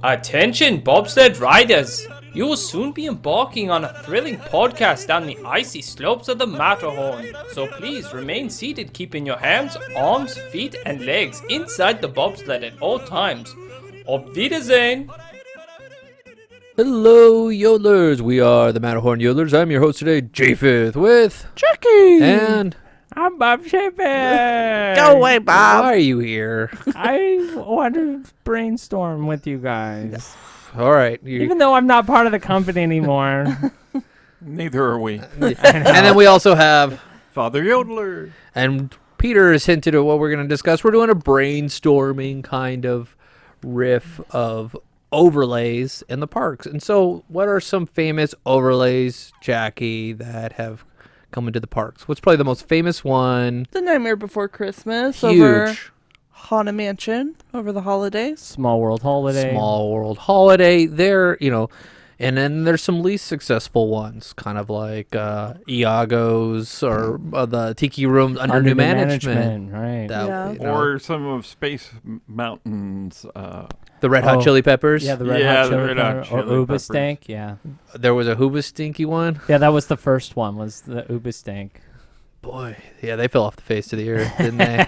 Attention bobsled riders! You will soon be embarking on a thrilling podcast down the icy slopes of the Matterhorn. So please remain seated, keeping your hands, arms, feet and legs inside the bobsled at all times. Auf Wiedersehen! Hello, yodelers. We are the Matterhorn Yodelers. I'm your host today, Japheth, with Jackie! And I'm Bob Shaper. Go away, Bob. why are you here? I want to brainstorm with you guys. All right. Even though I'm not part of the company anymore. Neither are we. And then we also have Father Yodeler. And Peter has hinted at what we're going to discuss. We're doing a brainstorming kind of riff of overlays in the parks. And so what are some famous overlays, Jackie, that have come into the parks? What's probably the most famous one? The Nightmare Before Christmas Huge. over Haunted Mansion over the holidays. Small World Holiday. Small World Holiday. There, and then there's some least successful ones, kind of like Iago's or the Tiki Room under new management. Right. That, Or some of Space Mountain's. The Red Hot Chili Peppers. Yeah, the Red Yeah, Hot the Chili Red Hot Peppers. Chili Or Uba Peppers. Stank, yeah. There was a Hooba Stinky one. Yeah, that was the first one, was the Uba Stank. Boy, yeah, they fell off the face of the earth, didn't they?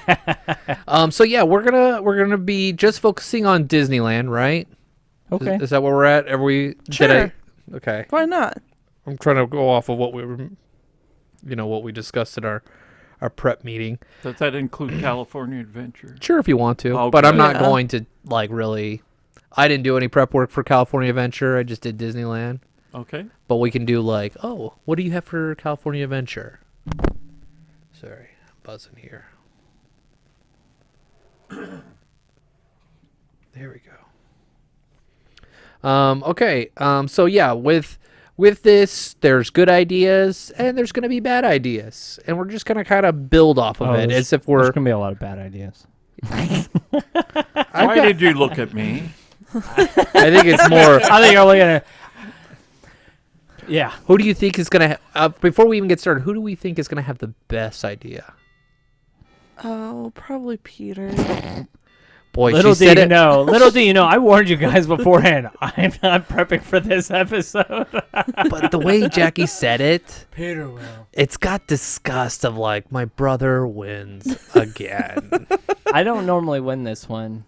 So yeah, we're gonna be just focusing on Disneyland, right? Okay. Is that where we're at? Are we? Sure. Okay. Why not? I'm trying to go off of what we were, what we discussed at our prep meeting. Does that include California Adventure? Sure, if you want to, Okay. but I'm not Yeah. going to really. I didn't do any prep work for California Adventure. I just did Disneyland. Okay. But we can do what do you have for California Adventure? Sorry, I'm buzzing here. There we go. Okay. So yeah, with this, there's good ideas and there's gonna be bad ideas, and we're just gonna kind of build off of it as if There's we're. going to be a lot of bad ideas. Why did you look at me? I think it's more. I think you're looking at Yeah. Who do you think is gonna? Before we even get started, who do we think is gonna have the best idea? Oh, probably Peter. Boy, Little she do said you it. know. Little do you know. I warned you guys beforehand. I'm not prepping for this episode. But the way Jackie said it, Peter will. it's got disgust of my brother wins again. I don't normally win this one.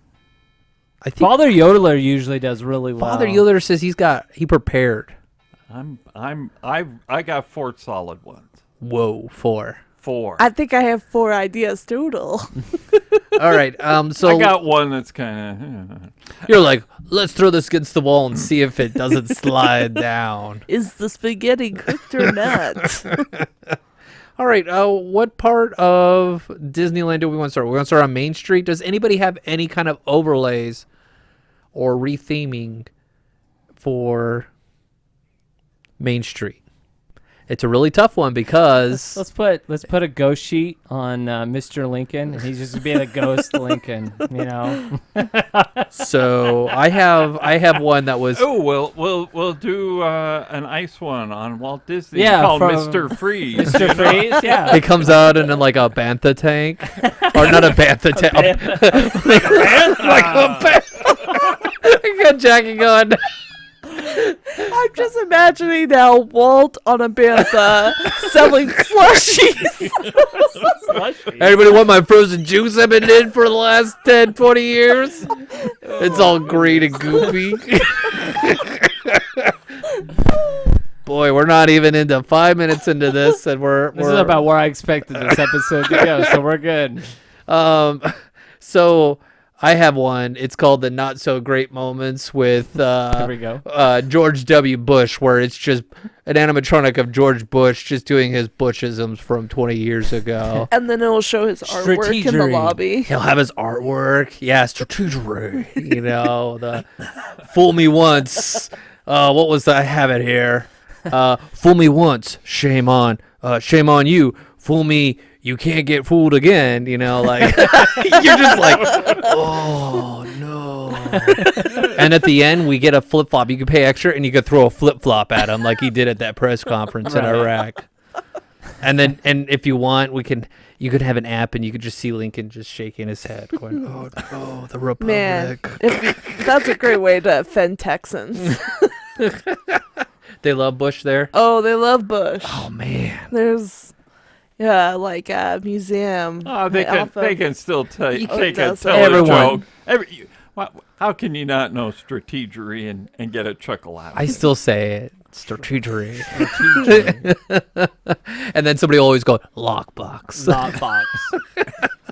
I think Father Yodeler usually does really well. Father Yodeler says he prepared. I got 4 solid ones. Whoa, 4. 4. I think I have 4 ideas total. All right. So I got one that's kind of. you're like, let's throw this against the wall and see if it doesn't slide down. Is the spaghetti cooked or not? All right. What part of Disneyland do we want to start? We want to start on Main Street. Does anybody have any kind of overlays or retheming for Main Street? It's a really tough one because Let's put a ghost sheet on Mr. Lincoln, and he's just being a ghost Lincoln. so I have one that was Oh, we'll do an ice one on Walt Disney. Yeah, called from Mr. Freeze. Mr. Freeze. Yeah. it comes out in a bantha tank or not a bantha tank. like a bantha. I got Jackie going. I'm just imagining now Walt on a bantha selling slushies. Anybody want my frozen juice I've been in for the last 10, 20 years? It's all green and goopy. Boy, we're not even into 5 minutes into this, and we're This is about where I expected this episode to go, so we're good. So I have one. It's called the Not So Great Moments with Here we go. George W. Bush, where it's just an animatronic of George Bush just doing his Bushisms from 20 years ago. And then it'll show his artwork in the Strategery. lobby. He'll have his artwork. Yeah, strategery. The fool me once. What was that? I have it here. Fool me once. Shame on you. Fool me. You can't get fooled again. You're just like, oh no. And at the end, we get a flip flop. You can pay extra, and you could throw a flip flop at him like he did at that press conference in Iraq. And if you want, you could have an app and you could just see Lincoln just shaking his head, going, "Oh no, the Man, Republic." that's a great way to offend Texans. They love Bush there. Oh, they love Bush. Oh man. There's, like a museum. Oh, they can still take a doesn't. Everyone. joke. How can you not know strategery and get a chuckle out of I it? still say it. Strategery. And then somebody always go, lockbox.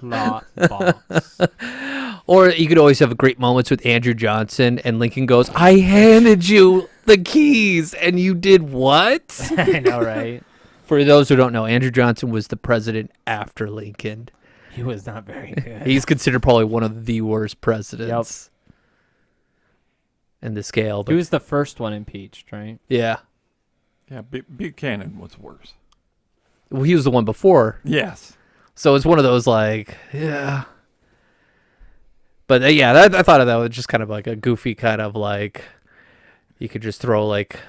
Lockbox. Or you could always have great moments with Andrew Johnson and Lincoln goes, I handed you the keys and you did what? I know, right? For those who don't know, Andrew Johnson was the president after Lincoln. He was not very good. He's considered probably one of the worst presidents. In the scale. But He was the first one impeached, right? yeah. Yeah, Buchanan was worse. Well, he was the one before. Yes. So it's one of those like, yeah. But yeah, I thought of that was just kind of like a goofy kind of like, you could just throw like.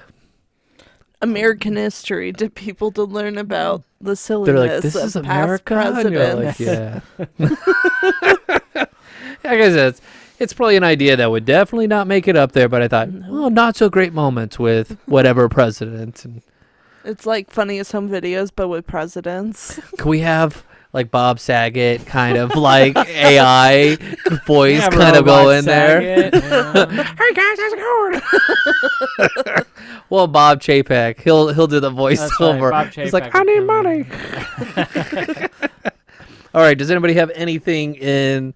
American history to people to learn about the silliness They're like, this of is past America? And you're like, presidents. yeah. I guess it's probably an idea that would definitely not make it up there, but I thought, oh, not so great moments with whatever president. And It's like Funniest Home Videos, but with presidents. can we have like Bob Saget kind of like AI voice Yeah, kind of go Robot in there? Saget, yeah. Hey guys, how's it going? Well, Bob Chapek, he'll do the voiceover. Bob He's like, Chapek I is need good. money. All right. Does anybody have anything in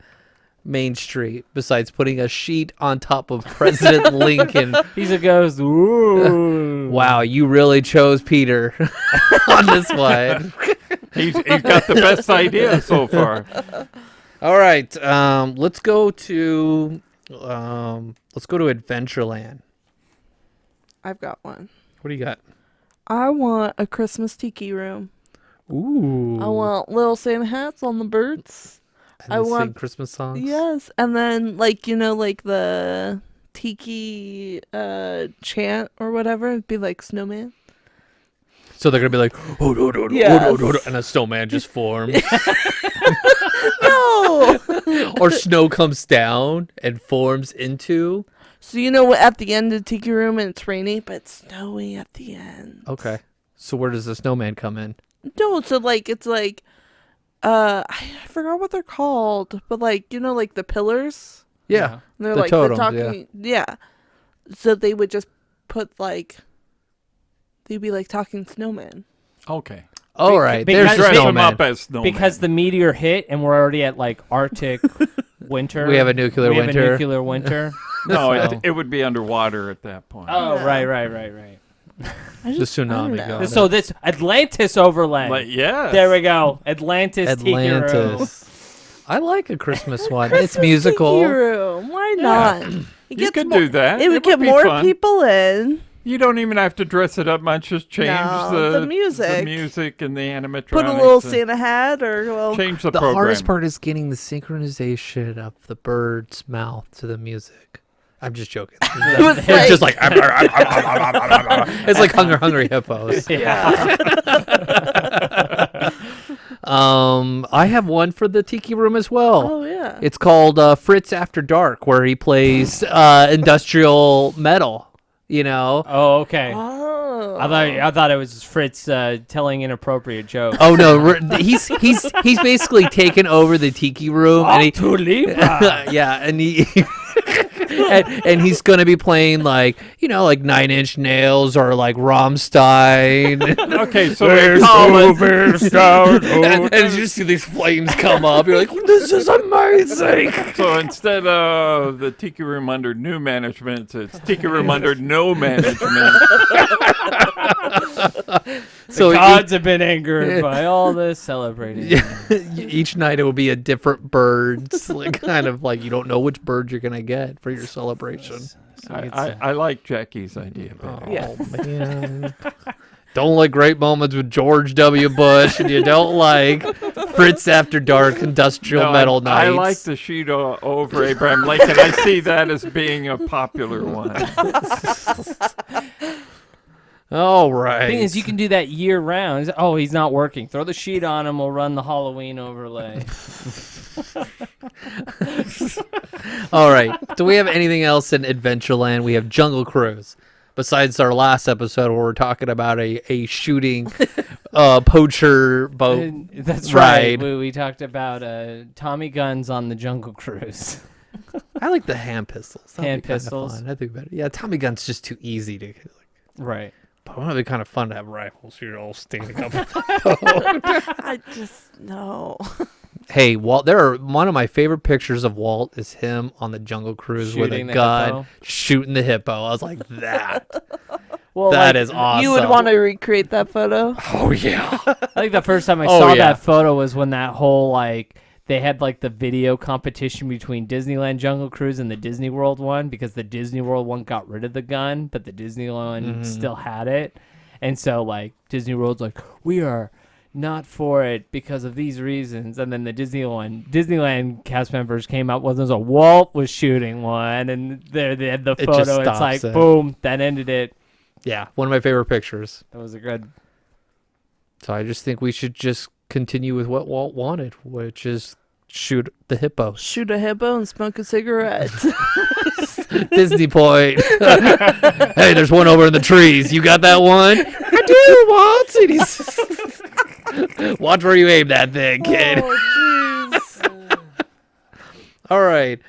Main Street besides putting a sheet on top of President Lincoln? He's a ghost. Ooh. Wow, you really chose Peter on this one. He's got the best idea so far. All right. Let's go to Adventureland. I've got one. What do you got? I want a Christmas tiki room. Ooh. I want little Santa hats on the birds. And I they sing want- Christmas songs. Yes, and then like the tiki chant or whatever. It'd be like snowman. So they're gonna be like, oh, no, no, no, Yes. oh, no, no, no, and a snowman just forms, No. or snow comes down and forms into. So you know what? At the end of the tiki room, and it's rainy, but it's snowy at the end. Okay. So where does the snowman come in? No, so like it's like, I forgot what they're called, but like like the pillars. Yeah. And they're The like totems, they're talking. Yeah. So they would just put like, they'd be like talking snowman. Okay. All right. because- There's the Dress him snowman. up as snowman. Because the meteor hit and we're already at like Arctic winter. We have a nuclear We have winter. a nuclear winter. No, So- it would be underwater at that point. Oh, Yeah. right. I The just, I don't tsunami know. going. So this Atlantis overlay. But yeah. There we go. Atlantis. Tiki room. Atlantis. I like a Christmas one. Christmas It's musical. Tiki room. Why not? It You gets could more- do that. It would get be more fun. people in. You don't even have to dress it up much. Just change No, the music. the music and the animatronics. Put a little and Santa hat or change the The program. hardest part is getting the synchronization of the bird's mouth to the music. I'm just joking. was It's like- just like it's like hungry hippos. Yeah. I have one for the tiki room as well. Oh yeah. It's called Fritz After Dark, where he plays industrial metal. You know. Oh, okay. Oh. I thought it was Fritz telling inappropriate jokes. Oh no, he's basically taken over the tiki room, and he yeah, and he and he's gonna be playing like like 9 Inch Nails or like Rammstein. Okay, so they call it. and you just see these flames come up. You're like, this is amazing. So instead of the Tiki Room under new management, it's Tiki Room under no management. So The gods have been angered by all this celebrating. each night it will be a different bird. It's like kind of like you don't know which bird you're gonna get for your celebration. I like Jackie's idea better. Yeah. Oh man. Don't like great moments with George W. Bush, and you don't like Fritz After Dark industrial No, metal nights. I like the sheet over Abraham Lincoln. I see that as being a popular one. All right. Thing is, you can do that year round. Oh, he's not working. Throw the sheet on him. We'll run the Halloween overlay. All right. Do we have anything else in Adventureland? We have Jungle Cruise. Besides our last episode where we're talking about a shooting poacher boat And that's ride. right. We talked about Tommy guns on the Jungle Cruise. I like the hand pistols. That'd Hand be kinda pistols. fun. That'd be better. Yeah, Tommy gun's just too easy to. Right. But it would be kind of fun to have rifles. You're all standing up. I just no. Hey, Walt. One of my favorite pictures of Walt is him on the Jungle Cruise with a Shooting the gun, hippo. shooting the hippo. I was like, that. Well, That like, is awesome. You would want to recreate that photo? Oh yeah. I think the first time I Oh, saw yeah. that photo was when that whole they had the video competition between Disneyland Jungle Cruise and the Disney World one, because the Disney World one got rid of the gun, but the Disney one still had it. And so Disney World's like, we are not for it because of these reasons. And then the Disneyland cast members came out with a Walt was shooting one, and there they had the It just photo. It's stops like it. boom, that ended it. Yeah, one of my favorite pictures. That was a good. So I just think we should just continue with what Walt wanted, which is shoot the hippo. Shoot a hippo and smoke a cigarette. Disney point. Hey, there's one over in the trees. You got that one? I do, Walt. And he's watch where you aim that thing, kid. Oh, jeez. All right.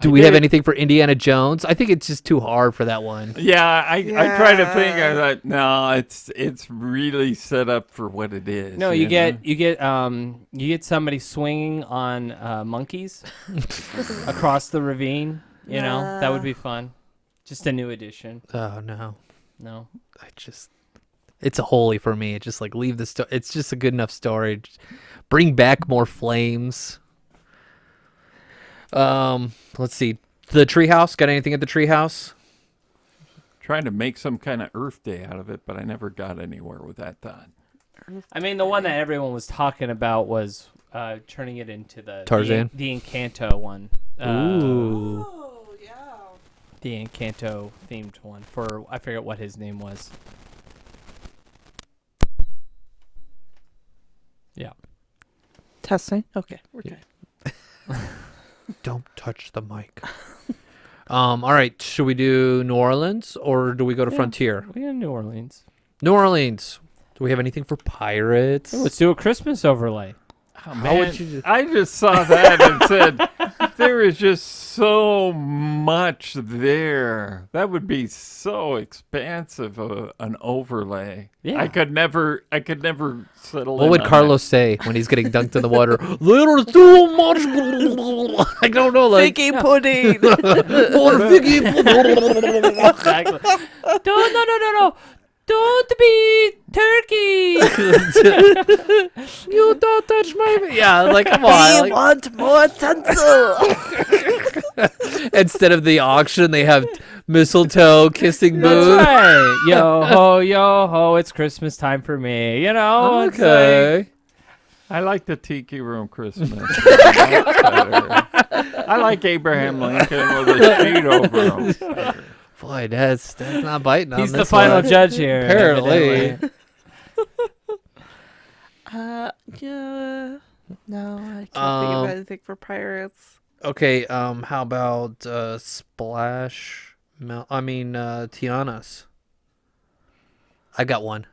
Do we have anything for Indiana Jones? I think it's just too hard for that one. Yeah, I tried to think. I Yeah. thought, no, it's really set up for what it is. No, you know? get somebody swinging on monkeys across the ravine. You know, that would be fun. Just a new addition. Oh no. No. It's a holy for me. It's just leave the story. It's just a good enough story. Just bring back more flames. Let's see. The treehouse. Got anything at the treehouse? Trying to make some kind of Earth Day out of it, but I never got anywhere with that thought. I mean, the one that everyone was talking about was turning it into Tarzan? the Encanto one. Ooh. Oh, yeah. The Encanto themed one for, I forget what his name was. Yeah. Testing. Okay, we're good. Don't touch the mic. All right. Should we do New Orleans or do we go to Yeah. Frontier? We in New Orleans. New Orleans. Do we have anything for pirates? Let's do a Christmas overlay. Oh, How would man, you do- I just saw that and said, there is just so much there. That would be so expansive an overlay. Yeah. I could never settle. What in would on Carlos say when he's getting dunked in the water? There's too much. I don't know. Figgy pudding. More figgy. Exactly. No. Don't be turkey. You don't touch my. Yeah, come on. We want more tinsel. Instead of the auction, they have mistletoe kissing That's booth. right. Yo ho, it's Christmas time for me. You know. it's Okay. I like the Tiki Room Christmas. I like Abraham Lincoln with a sheet over him. Boy, that's not biting on He's this the final one. judge here. Apparently. evidently. Yeah. No, I can't think Um, of anything for pirates. Okay, how about Splash? Tiana's. I got one.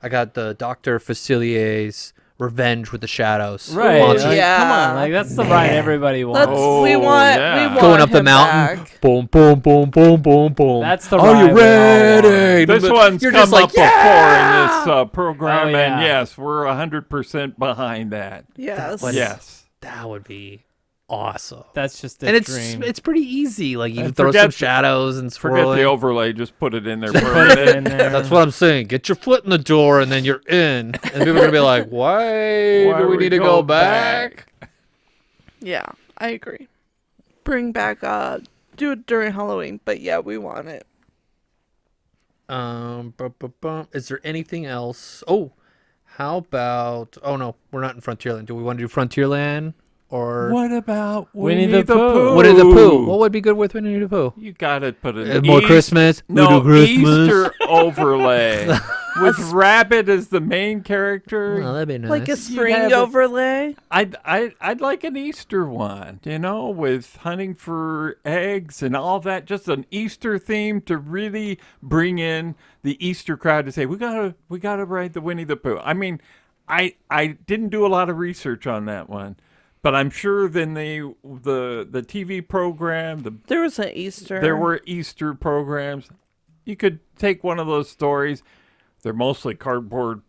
I got the Dr. Facilier's Revenge with the Shadows. Right. Monty. Yeah. Come on. That's the ride everybody Let's. wants. Oh, we want. yeah. We want Going up the him mountain. back. Boom, boom, boom, boom, boom, boom. That's the Are ride you we all ready? This one's You're come just like, up before in this program, Oh, yeah. and yes, we're 100% behind that. Yes. What- Yes. That would be awesome. That's just a And dream. it's pretty easy. Like you can And throw some forget- shadows and Forget swirl the it. overlay, just put it in there Put it permanent. in there. That's what I'm saying. Get your foot in the door and then you're in. And people are gonna be like, "Why do we need to go back?" Yeah, I agree. Bring back. Do it during Halloween, but yeah, we want it. Is there anything else? Oh, how about? Oh no, we're not in Frontierland. Do we want to do Frontierland or What about Winnie Winnie the the Pooh? Pooh? Winnie the Pooh? What would be good with Winnie the Pooh? You gotta put it More Christmas. We No, do Christmas. Easter overlay with Rabbit as the main character. Oh, that'd be nice. Like a have spring it- overlay. I'd like an Easter one, with hunting for eggs and all that. Just an Easter theme to really bring in the Easter crowd to say we gotta write the Winnie the Pooh. I mean, I didn't do a lot of research on that one, but I'm sure then the TV program, There was an Easter. there were Easter programs. You could take one of those stories. They're mostly cardboard.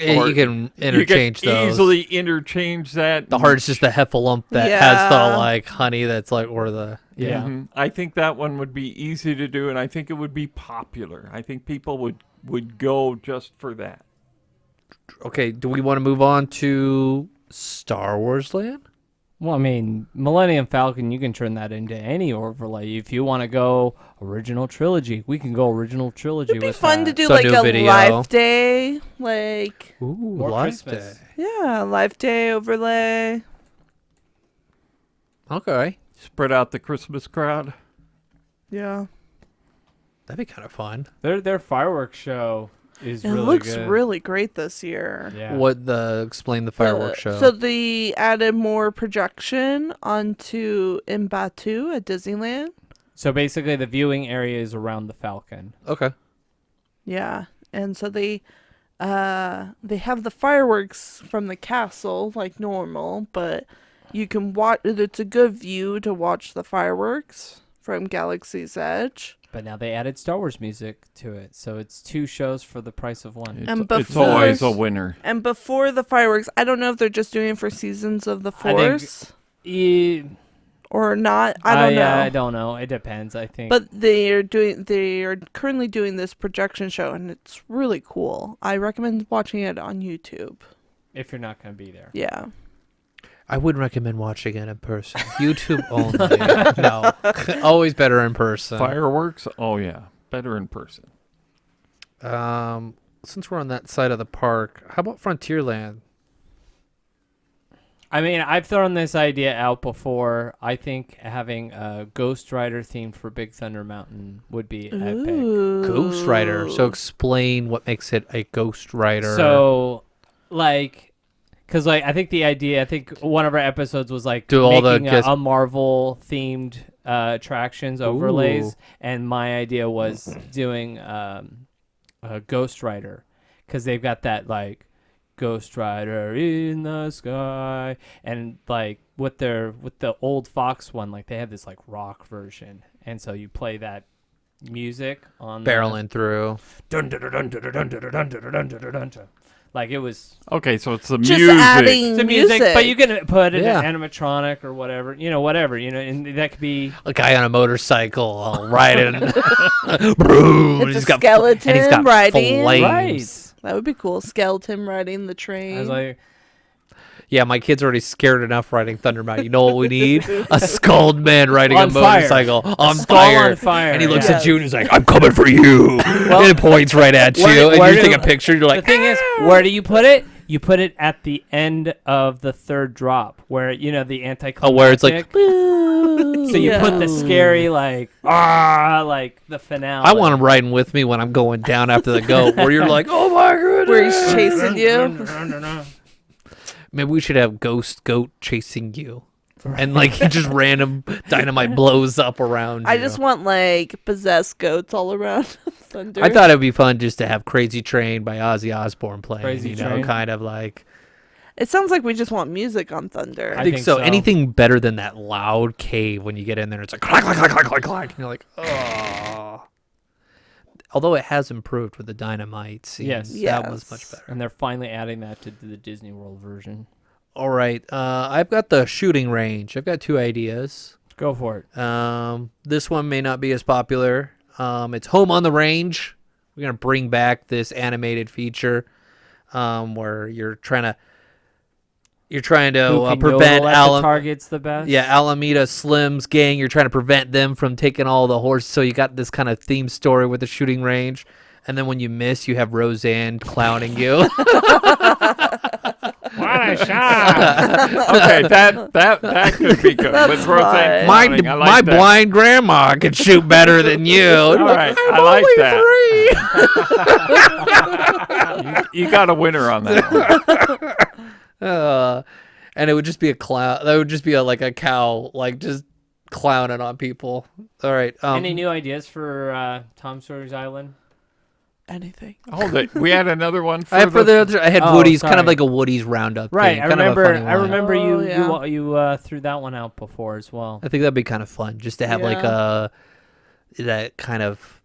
You can interchange you could those. easily interchange that. The heart's just the heffalump that has the like honey that's like or the Yeah. Mhm. I think that one would be easy to do, and I think it would be popular. I think people would go just for that. Okay, do we want to move on to Star Wars Land? Well, I mean, Millennium Falcon, you can turn that into any overlay. If you want to go original trilogy, we can go original trilogy. It'd be with fun that. to do So like new a video. live day, like Ooh, Or Life Christmas. Day. yeah, live day overlay. Okay, Spread out the Christmas crowd. Yeah, that'd be kind of fun. Their fireworks show is it really looks good. really great this year. Yeah. Explain the fireworks show? So they added more projection onto in Batu at Disneyland. So basically, the viewing area is around the Falcon. Okay. Yeah, and so they have the fireworks from the castle like normal, but you can watch. It's a good view to watch the fireworks from Galaxy's Edge. But now they added Star Wars music to it, so it's 2 shows for the price of one. And It's before- always a winner. And before the fireworks, I don't know if they're just doing it for Seasons of the I think- Force or not. I don't know. I don't know. It depends, I think. But they are currently doing this projection show, and it's really cool. I recommend watching it on YouTube. if you're not going to be there. Yeah. I wouldn't recommend watching it in person. YouTube only. No, always better in person. Fireworks? Oh, yeah. Better in person. Since we're on that side of the park, how about Frontierland? I mean, I've thrown this idea out before. I think having a Ghost Rider theme for Big Thunder Mountain would be epic. Ooh. Ghost Rider. So explain what makes it a Ghost Rider. So, like, because I think the idea, I think one of our episodes was like Do all the making guest- a Marvel themed attractions overlays, Ooh. and my idea was doing a Ghost Rider because they've got that like Ghost Rider in the sky, and like with the old Fox one, like they have this like rock version, and so you play that music on barreling through. dun, dun, dun, dun, dun, dun, dun, dun, dun, dun, dun, dun, dun. Like it was Okay, so it's the Just music. adding the music, but you can put it Yeah. in animatronic or whatever, whatever, and that could be. A guy on a motorcycle all riding. Boom. It's a skeleton and he's got riding. flames. Right. That would be cool. Skeleton riding the train. I was like, Yeah, my kid's already scared enough riding Thunder Mountain. You know what we need? A scald man riding On a fire. motorcycle on skull fire. on fire. And he looks yeah. at you and he's like, I'm coming for you. and he points right at you. where- and where you do- take a picture. You're The like, thing is, where do you put it? You put it at the end of the third drop, where the anticlimactic. oh, where it's like, So you put the scary like the finale. I want him riding with me when I'm going down after the goat. Where you're like, oh my goodness. Where he's chasing you. Maybe we should have Ghost Goat chasing you. And like just random dynamite blows up around you. I just want like possessed goats all around Thunder. I thought it'd be fun just to have Crazy Train by Ozzy Osbourne playing. Crazy Train? Kind of like. It sounds like we just want music on Thunder. I think think so. so. Anything better than that loud cave when you get in there? It's like clack, clack, clack, clack, clack, clack. And you're like, oh. Although it has improved with the dynamite scene. Yes. That was much better. And they're finally adding that to the Disney World version. All right. I've got the shooting range. I've got 2 ideas. Go for it. This one may not be as popular. It's Home on the Range. We're going to bring back this animated feature where you're trying to Who can prevent yodel at the targets the best. Alameda Slim's gang. You're trying to prevent them from taking all the horses. So you got this kind of theme story with the shooting range. And then when you miss, you have Roseanne clowning you. What a shot! Okay, that could be good. That's With Roseanne fine. Counting, I like My that. blind grandma could shoot better than you. All right, I like that. You got a winner on that one. And it would just be a clown. That would just be like a cow, like just clowning on people. All right. Any new ideas for Tom Sawyer's Island? Anything. Hold it. We had another one for I had I had Oh, Woody's, kind of sorry. like a Woody's roundup. Right, thing, I kind of a remember. funny I one. remember Oh, yeah. you threw that one out before as well. I think that'd be kind of fun, just to have like Yeah. that kind of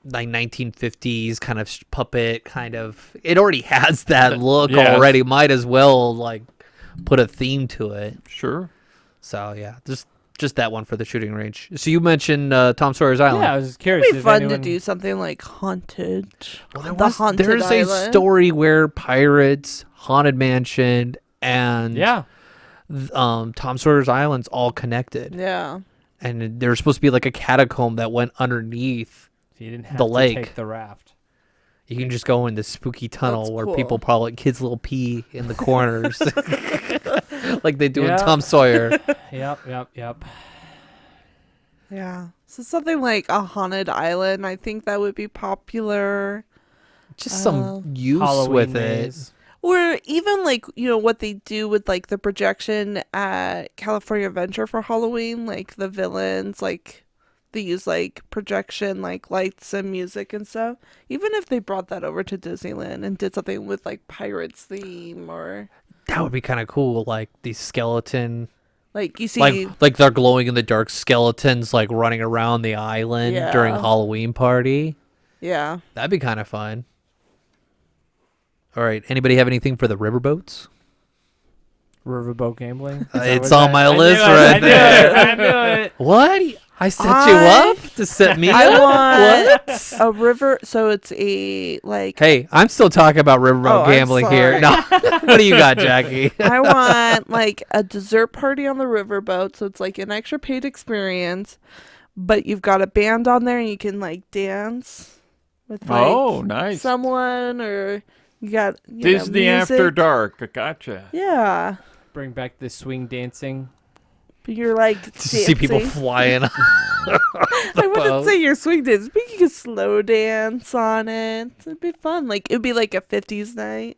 like 1950s kind of puppet kind of. It already has that look yes. already. Might as well like put a theme to it. Sure. So yeah, just that one for the shooting range. So you mentioned Tom Sawyer's Island. Yeah, I was just curious. It'd be if fun anyone... to do something like haunted. Well, Haunted there's a Island. story where pirates, haunted mansion, and Yeah, Tom Sawyer's Island's all connected. Yeah. And there's supposed to be like a catacomb that went underneath. you didn't have The to lake. take the raft. You can just go in this spooky tunnel That's where cool. people probably kids little pee in the corners, like they do Yeah. in Tom Sawyer. Yep. Yeah. So something like a haunted island, I think that would be popular. Just some use Halloween with it. maze. Or even like, what they do with like the projection at California Adventure for Halloween, like the villains, like they use like projection, like lights and music and stuff. Even if they brought that over to Disneyland and did something with like Pirates theme or That would be kind of cool. Like these skeleton, like you see like they're glowing in the dark skeletons, like running around the island Yeah. during Halloween party. yeah. That'd be kind of fun. All right. Anybody have anything for the riverboats? Riverboat gambling. It's on my list right there. I knew it. What? I set you I- up to set me I up? want What? a river, so it's a like Hey, I'm still talking about riverboat Oh, I'm gambling here. sorry. No, what do you got, Jackie? I want like a dessert party on the riverboat, so it's like an extra paid experience, but you've got a band on there and you can like dance with like Oh, nice. someone, or you got Disney After music. Dark. Gotcha. Yeah, Bring back the swing dancing. but you're like To see people dancing. flying. I wouldn't boat. say you're swing dance, but you could slow dance on it. It'd be fun. Like it'd be like a 50s night.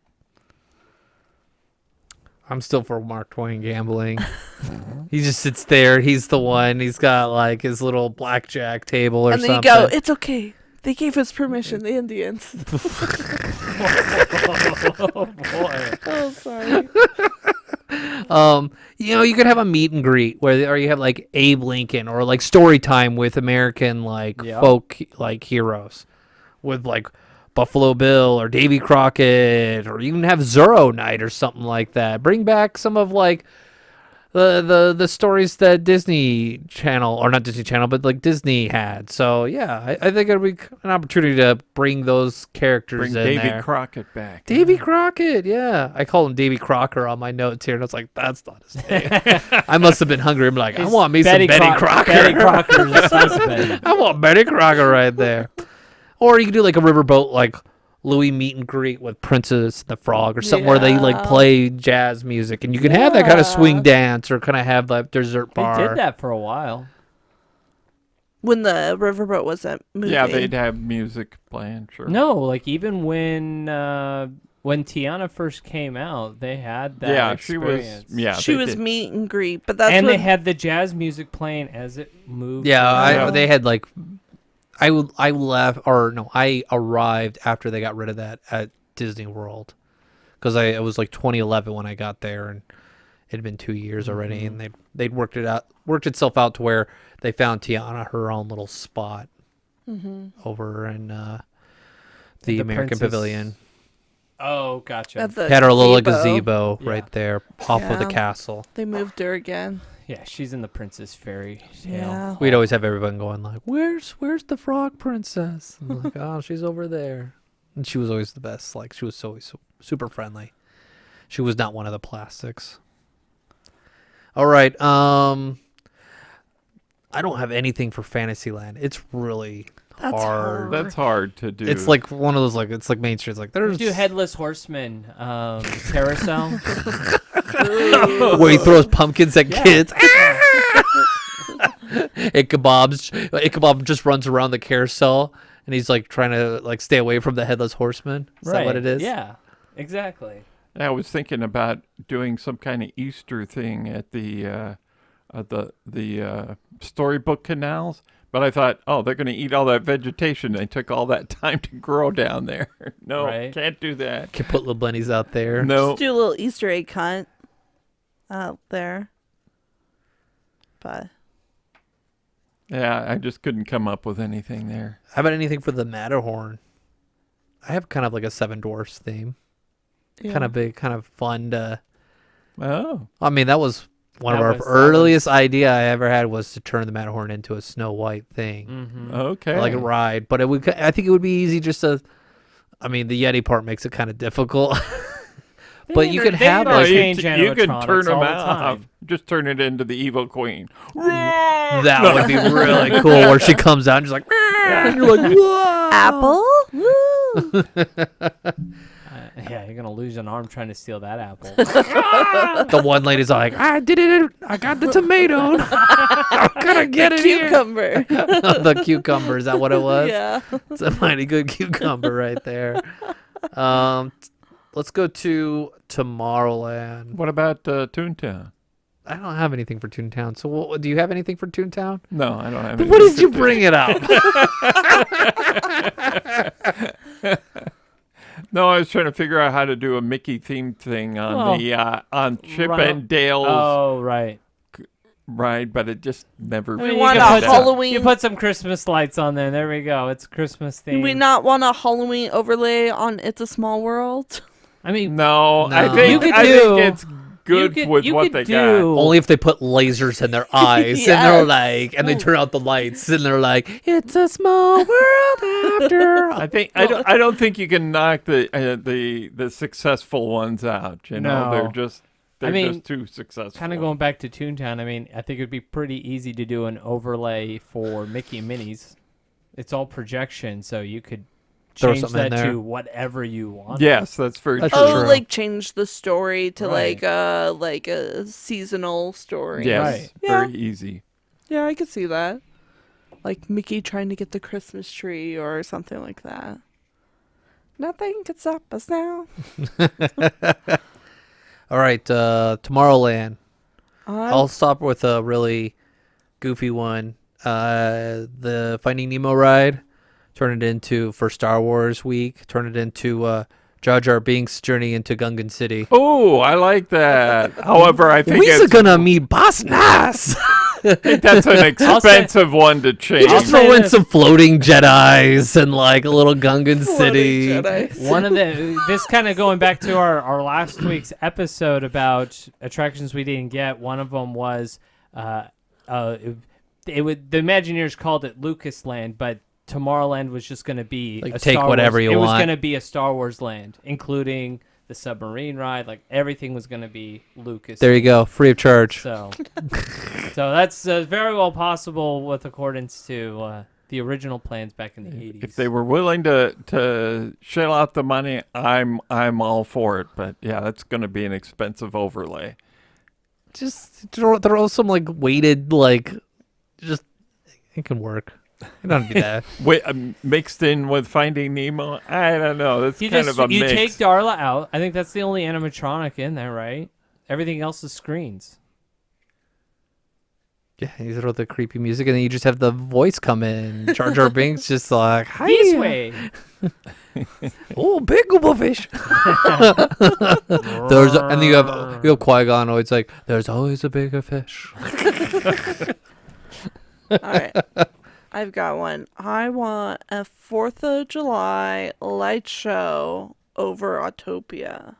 I'm still for Mark Twain gambling. He just sits there. He's the one. He's got like his little blackjack table or And then something. you go, it's okay. They gave us permission, the Indians. Oh boy. Oh, sorry. You could have a meet and greet or you have like Abe Lincoln or like story time with American like Yeah. folk like heroes with like Buffalo Bill or Davy Crockett, or even have Zorro night or something like that. Bring back some of like the stories that Disney Channel, or not Disney Channel, but like Disney had. So yeah, I think it'd be an opportunity to bring those characters Bring in Davy there. Crockett back. Davy Crockett, yeah. I call him Davy Crocker on my notes here, and I was like, that's not his name. I must have been hungry. I'm like, I want me some Betty Crocker. Betty Crocker's husband. I want Betty Crocker right there. Or you could do like a riverboat, like Louis meet and greet with Princess and the Frog, or something where they like Yeah. play jazz music, and you can have that kind of swing Yeah. dance, or kind of have like dessert They bar. did that for a while. When the riverboat wasn't moving. Yeah, they'd have music playing. Sure. No, like even when Tiana first came out, they had that Yeah, she was. experience. Yeah, she they was did. meet and greet, but that's And they when had the jazz music playing as it moved. Yeah, around. they had like, I arrived after they got rid of that at Disney World, because it was like 2011 when I got there, and it had been 2 years already, and they'd worked itself out to where they found Tiana her own little spot over in the American Princess- Pavilion. Oh, gotcha. at the Had her little gazebo. gazebo Yeah. right there off of the Yeah. castle. They moved her again. Yeah, she's in the Princess Fairy Tale. Yeah. We'd always have everyone going like, "Where's the frog princess?" I'm like, "Oh, she's over there." And she was always the best. Like she was always so super friendly. She was not one of the plastics. All right. I don't have anything for Fantasyland. It's really That's hard. That's hard to do. It's like one of those, like, it's like Main Street. It's like, there's Do Headless Horseman carousel. where he throws pumpkins at Yeah. kids. Ichabod just runs around the carousel, and he's like trying to like stay away from the Headless Horseman. Is that what it is? Yeah, exactly. I was thinking about doing some kind of Easter thing at the storybook canals, but I thought, oh, they're going to eat all that vegetation. They took all that time to grow down there. No, Right. can't do that. Can put little bunnies out there. No. Just do a little Easter egg hunt out there. But Yeah, I just couldn't come up with anything there. How about anything for the Matterhorn? I have kind of like a Seven Dwarfs theme. yeah. Kind of big, kind of fun to. Oh, I mean, that was one of That our was- that earliest idea I ever had was to turn the Matterhorn into a Snow White thing, Mm-hmm. okay. like a ride. But it would, I think it would be easy just to. I mean, the Yeti part makes it kind of difficult. But you can have, No, like, you, change you can animatronics turn them all the off. time. Just turn it into the evil queen. that would be really cool, where she comes out and just like, and you're like, whoa, Apple? Woo! Yeah, you're gonna lose an arm trying to steal that apple. The one lady's like, I did it. I got the tomato. I'm gonna get it here. Cucumber. The cucumber, is that what it was? Yeah. It's a mighty good cucumber right there. Let's go to Tomorrowland. What about Toontown? I don't have anything for Toontown. So do you have anything for Toontown? No, I don't have But anything. what did you bring it up? No, I was trying to figure out how to do a Mickey themed thing on on Chip Run- and Dale's Oh, right. ride, but it just never. We You want can a put some- Halloween- You put some Christmas lights on there. There we go. It's Christmas Do themed. we not want a Halloween overlay on It's a Small World? I mean, No, No. I You think could I do- think it's good you could- with you what could they do- Only if they put lasers in their eyes and they're Yes. like, and they turn out the lights and they're like, it's a small world after all. I think I don't think you can knock the successful ones out. You know, No. they're I mean, just too successful. Kind of going back to Toontown, I mean, I think it would be pretty easy to do an overlay for Mickey and Minnie's. It's all projection, so you could Throw change something in that there. to whatever you want. Yes, that's very That's true. true. Oh, like change the story to Right. like a seasonal story. Yes, Right. Yeah. very easy. Yeah, I could see that. Like Mickey trying to get the Christmas tree or something like that. Nothing can stop us now. All right, Tomorrowland. I I'll stop with a really goofy one. The Finding Nemo ride. Turn it into, for Star Wars week, turn it into Jar Jar Binks' journey into Gungan City. Oh, I like that. However, I think We're it's, gonna meet Boss Nass. I think that's an expensive one to change. Just say throw in this. some floating Jedis and like a little Gungan City. One of this kind of going back to our last week's episode about attractions we didn't get. One of them was the Imagineers called it Lucas Land, but Tomorrowland was just going to be Like, a take Star whatever Wars. you It was want. going to be a Star Wars land, including the submarine ride. Like everything was going to be Lucas. There you go, free of charge. So, so that's very well possible with accordance to the original plans back in the 80s. If they were willing to shell out the money, I'm all for it. But yeah, that's going to be an expensive overlay. Just throw some like weighted like, just it can work. It don't do that. Wait, mixed in with Finding Nemo, I don't know. That's You kind just of a you mix. take Darla out. I think that's the only animatronic in there, right? Everything else is screens. Yeah, you throw the creepy music and then you just have the voice come in. Jar Jar Binks just like, hi. This way. Oh, big gullible fish. And you have Qui-Gon always like, there's always a bigger fish. All right. I've got one. I want a 4th of July light show over Autopia.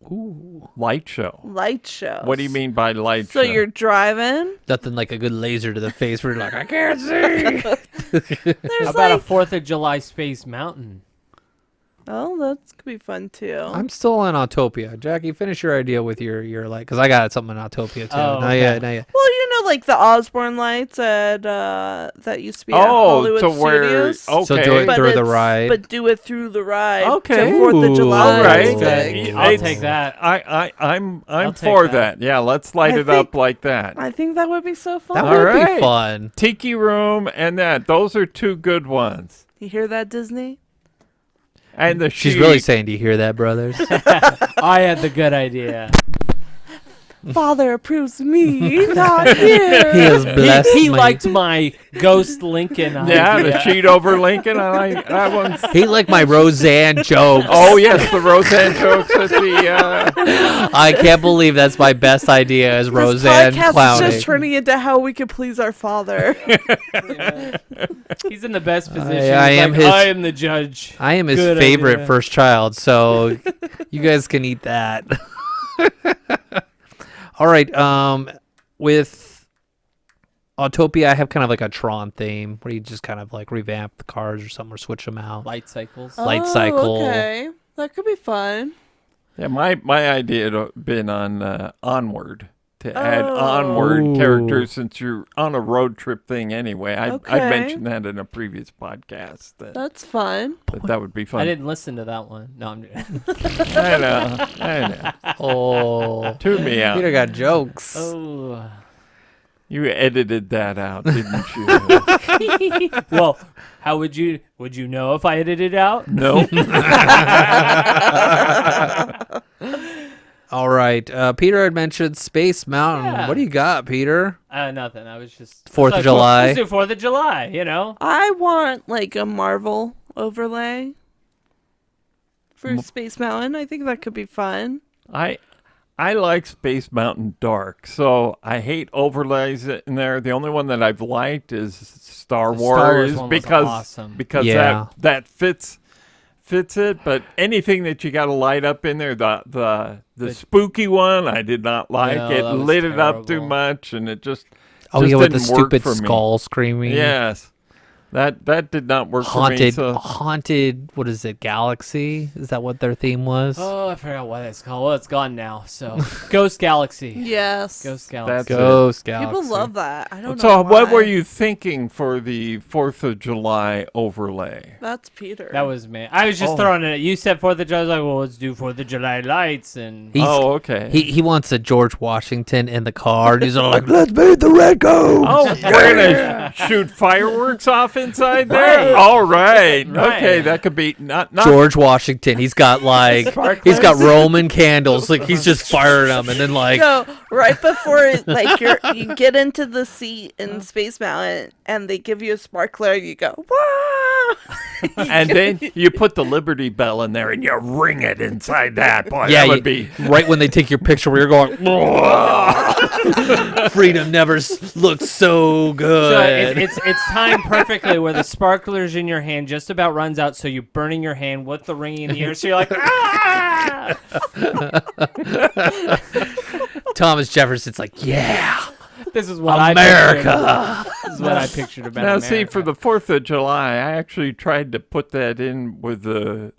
Ooh. Light show. Light show. What do you mean by light So show? you're driving. Nothing like a good laser to the face where you're like, I can't see. There's How about a like, 4th of July Space Mountain? oh, that could be fun too. I'm still on Autopia. Jackie, finish your idea with your like, because I got something on Autopia too. Oh, Not okay. yet, not yet. Well, you know like the Osborne lights at that used to be at Hollywood to where Studios. So do it But through the it's- ride. But do it through the ride. Okay. To 4th of July. All right. stick. I'll It's- take that. I'm I'll take for that. that. Yeah, let's light I it up think- like that. I think that would be so fun. That All would right. be fun. Tiki room and that. Those are two good ones. You hear that, Disney? And the She's sheet. really saying, do you hear that, brothers? I had the good idea. Father approves me, not you. He has blessed He me. liked my Ghost Lincoln Yeah, idea. the sheet over Lincoln. I like that one. He liked my Roseanne jokes. Oh yes, the Roseanne jokes at the. I can't believe that's my best idea is Roseanne This podcast clowning. is just turning into how we can please our father. He's in the best position. I He's am like, his- I am the judge. I am his Good favorite idea. first child, so you guys can eat that. All right. With Autopia, I have kind of like a Tron theme where you just kind of like revamp the cars or something or switch them out. Light cycles. Light cycle. Okay, that could be fun. Yeah, my idea had been on Onward to add Oh. Onward Ooh. characters since you're on a road trip thing anyway. I Okay. mentioned that in a previous podcast That's fun. that would be fun. I didn't listen to that one. No, I'm I know. Oh, Tune me out. Peter got jokes. Oh. You edited that out, didn't you? Well, how would you know if I edited it out? No. All right. Peter had mentioned Space Mountain. Yeah. What do you got, Peter? Nothing. I was just 4th of July. Let's do 4th of July. You know. I want like a Marvel overlay for Space Mountain. I think that could be fun. I like Space Mountain Dark, so I hate overlays in there. The only one that I've liked is Star The Star Wars Wars one was because awesome. Yeah. that fits it. But anything that you got to light up in there, the spooky one, I did not like. No, it that was lit it up too terrible. much, and it just Oh, yeah, with the didn't work stupid for me. skull screaming. Yes, that did not work for me. Haunted, So haunted. What is it? Galaxy? Is that what their theme was? Oh, I forgot what it's called. Well, it's gone now. So, Ghost Galaxy. Yes. Ghost That's Galaxy. Ghost Galaxy. People love that. I don't know. So what were why. you thinking for the 4th of July overlay? That's Peter. That was me. I was just Oh. throwing it. You said 4th of July. I was like, well, let's do 4th of July lights. And He's- Oh, okay. He wants a George Washington in the car. And he's all like, "Let's make the red go." Oh, we're gonna shoot fireworks off inside there. Right. All right. Right. Okay, that could be not George Washington. He's got like he's got Roman candles. Like he's just firing them, and then like No, right before like you get into the seat in Space Mountain and they give you a sparkler, you go, "Wow!" and then you put the Liberty Bell in there and you ring it inside that. Boy, yeah, that would be. right when they take your picture where you're going. Freedom never looks so good. So it's timed perfectly where the sparklers in your hand just about runs out, so you're burning your hand with the ring in the ear. So you're like, ah! Thomas Jefferson's like, yeah, This is what I America. pictured. This is what I pictured about Now, America. see, for the 4th of July, I actually tried to put that in with the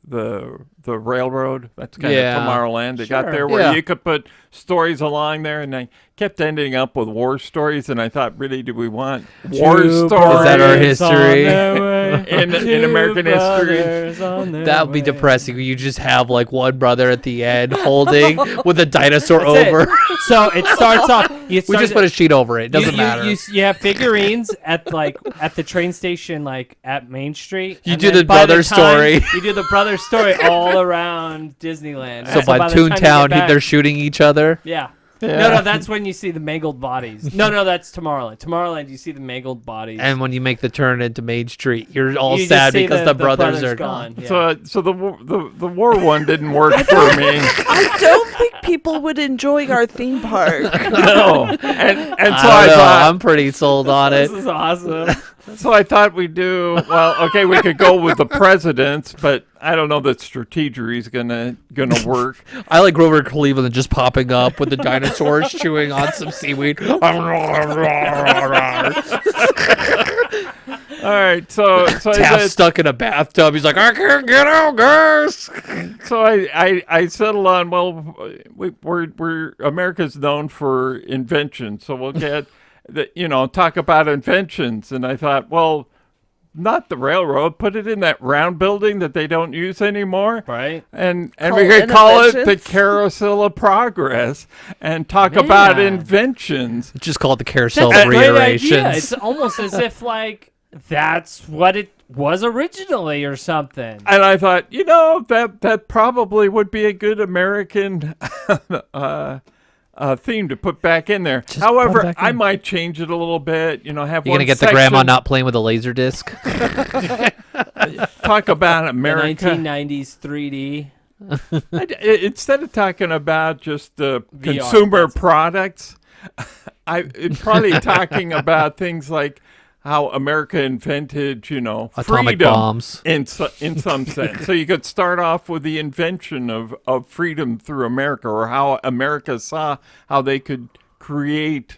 railroad. That's kind Yeah. of Tomorrowland. They got Sure. there where Yeah. you could put stories along there, and I kept ending up with war stories. And I thought, really, do we want war Two stories? Is that our brothers on history? their way. In Two American history. brothers on their That would be way. depressing. You just have like one brother at the end holding with a dinosaur That's it. over. So it starts off. We just put a sheet over it. Doesn't you, matter. You have figurines at the train station, like at Main Street. You and do then the by brother story. You do the brother story all around Disneyland. so by the time you get Toontown, back- they're shooting each other. yeah. Yeah. No, that's when you see the mangled bodies. No, that's Tomorrowland. Tomorrowland, you see the mangled bodies. And when you make the turn into Main Street, you're all You just sad see because the brothers are gone. Yeah. So the war one didn't work for me. I don't think people would enjoy our theme park. No, and so I I don't know. thought I'm pretty sold on it. This is awesome. So I thought we'd do well. Okay, we could go with the presidents, but I don't know that strategery is gonna work. I like Grover Cleveland just popping up with the dinosaurs chewing on some seaweed. All right, so Taft's stuck in a bathtub. He's like, I can't get out, guys. so I settled on we're America's known for invention, so we'll get talk about inventions. And I thought, well, not the railroad. Put it in that round building that they don't use anymore. Right. And Call we it could call it the innovations. Carousel of Progress and talk about Man. inventions. Just call it the carousel That's of a great idea. reiterations. It's almost as if like that's what it was originally or something. And I thought, that probably would be a good American theme to put back in there. Just put However, back I in. might change it a little bit. Have You're one gonna get the section grandma not playing with a laser disc. talk about The America. 1990s 3D. Instead of talking about just VR, consumer that's- products, it's probably talking about things like how America invented, Atomic freedom bombs. in some sense. So you could start off with the invention of freedom through America, or how America saw how they could create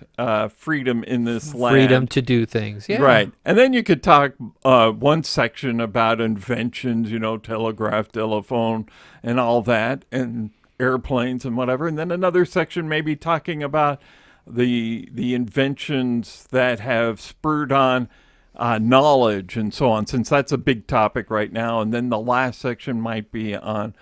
freedom in this land. Freedom to do things. Yeah. Right. And then you could talk one section about inventions, telegraph, telephone, and all that, and airplanes and whatever. And then another section maybe talking about the inventions that have spurred on knowledge and so on, since that's a big topic right now. And then the last section might be on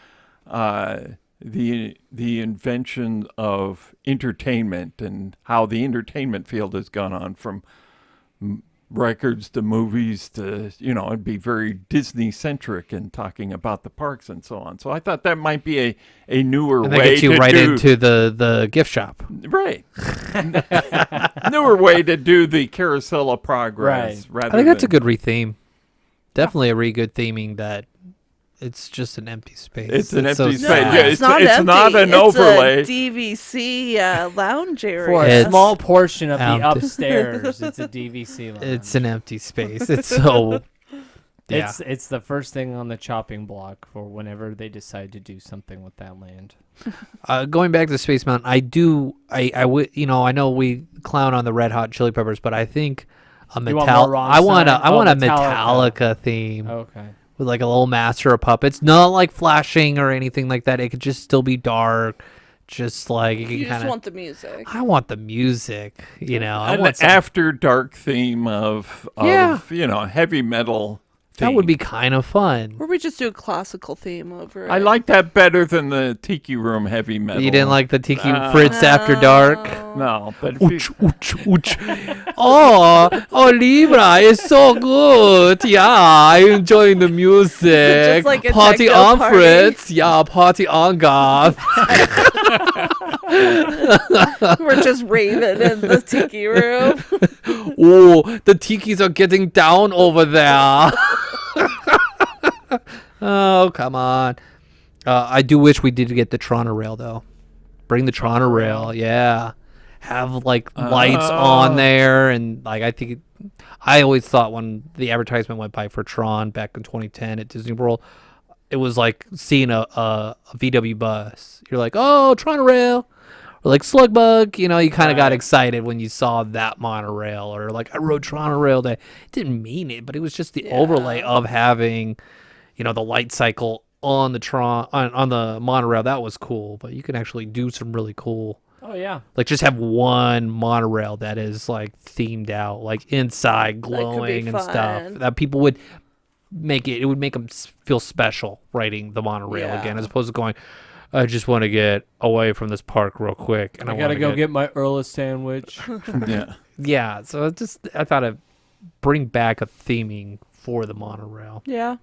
the invention of entertainment and how the entertainment field has gone on from records to movies to, it'd be very Disney centric and talking about the parks and so on. So I thought that might be a newer And that way gets you to right do into the gift shop. right newer way to do the carousel of progress. Right. I think that's a good re-theme. Definitely a really good theming that it's just an empty space. It's an so empty No, space. sad. Yeah, it's not it's empty. not an it's overlay. a DVC lounge For area. a It's small portion of the empty. upstairs, it's a DVC lounge. It's an empty space. It's so. Yeah. It's the first thing on the chopping block for whenever they decide to do something with that land. Going back to Space Mountain, I know we clown on the Red Hot Chili Peppers, but I think You want more I want a Rammstein? Oh, Metallica theme Okay. with like a little Master of Puppets, not like flashing or anything like that. It could just still be dark, just like you You can just kind want the music. I want the music, I An want some- after dark theme of Yeah. heavy metal theme. that would be kind of fun. Or we just do a classical theme over it. I like that better than the Tiki Room heavy metal. You didn't like the Tiki Uh, Fritz After Dark? No, but if you- Ouch, ouch, ouch. Oh, Libra is so good. Yeah, I'm enjoying the music. just like a Party techno on, party? Fritz. Yeah, party on, God. We're just raving in the tiki room. Oh, the tikis are getting down over there. Oh, come on. I do wish we did get the Toronto Rail, though. Bring the Toronto Rail, yeah. Have, like, lights on there. And, like, I always thought when the advertisement went by for Tron back in 2010 at Disney World, it was like seeing a VW bus. You're like, oh, Toronto Rail. Or like Slugbug, you kind of got excited when you saw that monorail, or like I rode Toronto Rail Day. Didn't mean it, but it was just the overlay of having, the light cycle on the on the monorail. That was cool, but you can actually do some really cool, Oh yeah. like just have one monorail that is like themed out, like inside could be glowing and stuff. fun. That people would it would make them feel special riding the monorail Yeah. again, as opposed to going, I just want to get away from this park real quick. And I I gotta wanna go get my Earl sandwich. yeah. Yeah, so I thought I'd bring back a theming for the monorail. Yeah.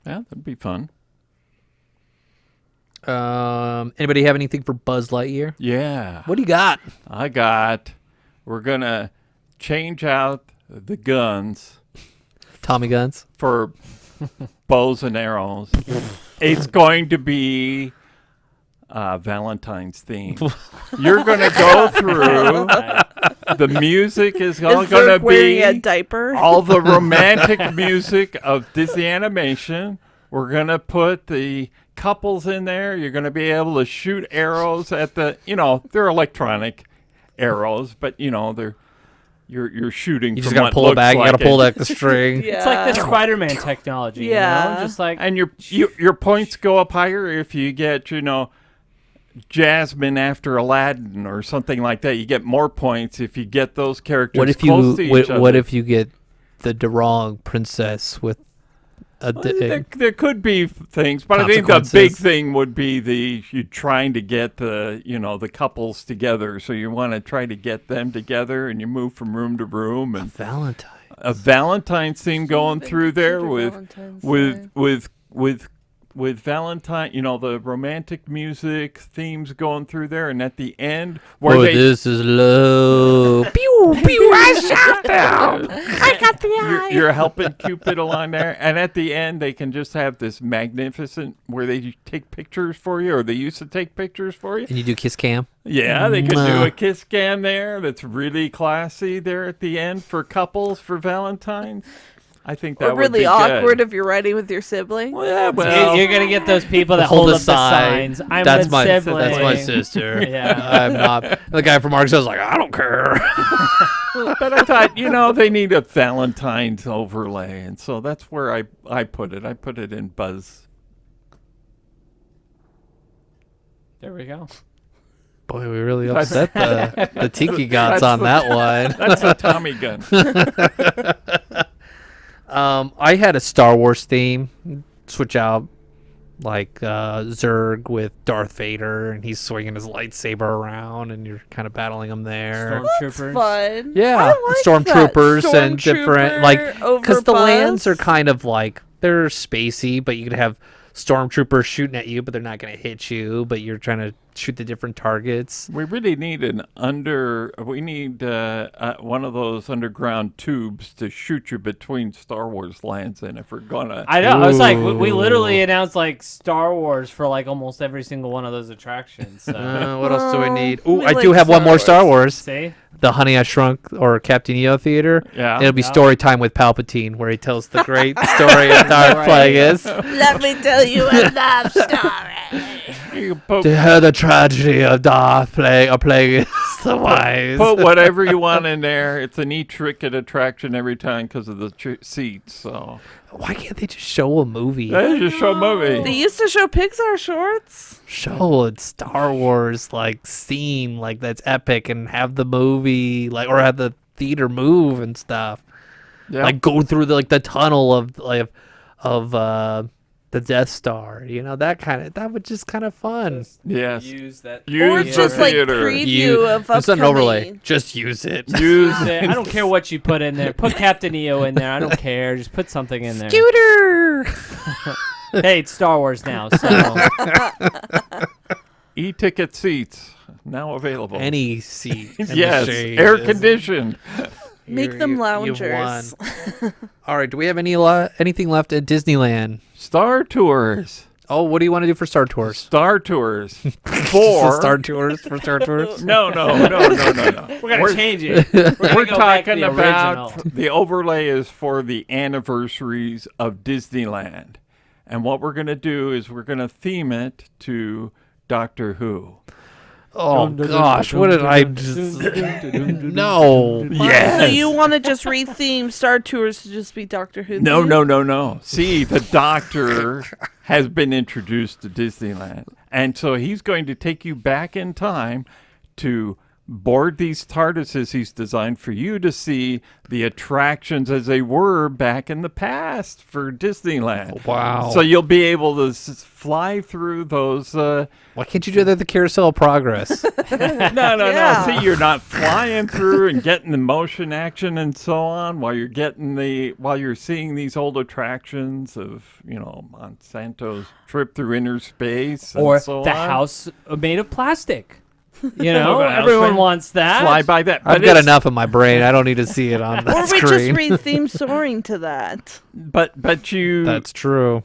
Yeah, that'd be fun. Anybody have anything for Buzz Lightyear? Yeah. What do you got? We're going to change out the guns Tommy guns. for bows and arrows. It's going to be Valentine's theme. You're going to go through. The music is all Is going Zerg to wearing be a diaper? all the romantic music of Disney animation. We're going to put the couples in there. You're going to be able to shoot arrows at the, they're electronic arrows, but they're you're shooting. You from just gotta what pull it looks back. You like gotta pull back the string. Yeah. It's like the Spider-Man technology. Yeah. Just like and your points go up higher if you get Jasmine after Aladdin or something like that. You get more points if you get those characters What if close to each other. what if you get the wrong princess with a There could be things, but I think the Consequences. big thing would be you trying to get the couples together. So you want to try to get them together, and you move from room to room, and Valentine? a Valentine's theme going through there with Valentine, the romantic music themes going through there, and at the end where This is love. Pew pew! I shot them. I got the eye. you're helping Cupid along there, and at the end they can just have this magnificent where they take pictures for you, or they used to take pictures for you. And you do kiss cam. Yeah, they could do Mwah. a kiss cam there. That's really classy there at the end for couples for Valentine's. I think that Or would really be awkward good. if you're riding with your sibling. Well, You're gonna get those people that Hold hold a up the sign. signs. I'm That's the my sibling. that's my sister. Yeah. I'm not. The guy from Arkansas is like, I don't care. but I thought, they need a Valentine's overlay, and so that's where I put it. I put it in Buzz. There we go. Boy, we really upset the tiki gods on that one. That's a Tommy gun. I had a Star Wars theme. Switch out like Zurg with Darth Vader, and he's swinging his lightsaber around, and you're kind of battling him there. Stormtroopers. Fun. Yeah, I like stormtroopers that. and different Stormtrooper because the lands over are kind of like they're spacey, but you could have stormtroopers shooting at you, but they're not going to hit you. But you're trying to shoot the different targets. We really need we need one of those underground tubes to shoot you between Star Wars lands in if we're gonna. I know. I was like, we Ooh. literally announced like Star Wars for like almost every single one of those attractions. So. What else do we need? Ooh, we I like do have one Star more Star Wars. See? The Honey I Shrunk or Captain EO Theater. Yeah. It'll be Yeah. story time with Palpatine, where he tells the great story of Darth Right. Plagueis. Let me tell you a love story. You can poke, To hear the tragedy of Plagueis the Wise. put whatever you want in there. It's a neat trick attraction every time because of the seats. So Why can't they just show a movie? they just show a movie. They used to show Pixar shorts. Show a Star Wars like scene like that's epic and have the movie like or have the theater move and stuff. Yeah. Like go through the tunnel of the Death Star. That would just kind of fun. Yes. Use that. Or Use just the like theater. preview of It's an upcoming. overlay. Just use it. Use I don't care what you put in there. Put Captain EO in there. I don't care. Just put something in there. Scooter. Hey, it's Star Wars now, so e-ticket seats now available. Any seat. in the yes, shade air is- conditioned. Make You're- them you've loungers. won. All right. Do we have anything left at Disneyland? Star Tours. Oh, what do you want to do for Star Tours? Star Tours. Star Tours for Star Tours. No. we're gonna change it. We're go back to talking the about original. the overlay is for the anniversaries of Disneyland. And what we're going to do is we're going to theme it to Doctor Who. Oh gosh, what did I just? No. Yes. So you want to just retheme Star Tours to just be Doctor Who? No, themed? no. See, the Doctor has been introduced to Disneyland. And so he's going to take you back in time to board these TARDISes he's designed for you to see the attractions as they were back in the past for Disneyland. Wow. So you'll be able to fly through those. Why can't you do that at the Carousel of Progress? No. Yeah. See, you're not flying through and getting the motion action and so on while you're seeing these old attractions of Monsanto's trip through inner space and Or so the on. house made of plastic. You know, The house everyone thing. wants that. Fly by that. I've But got it's- enough in my brain. I don't need to see it on the Or we screen. just retheme soaring to that. But you. That's true.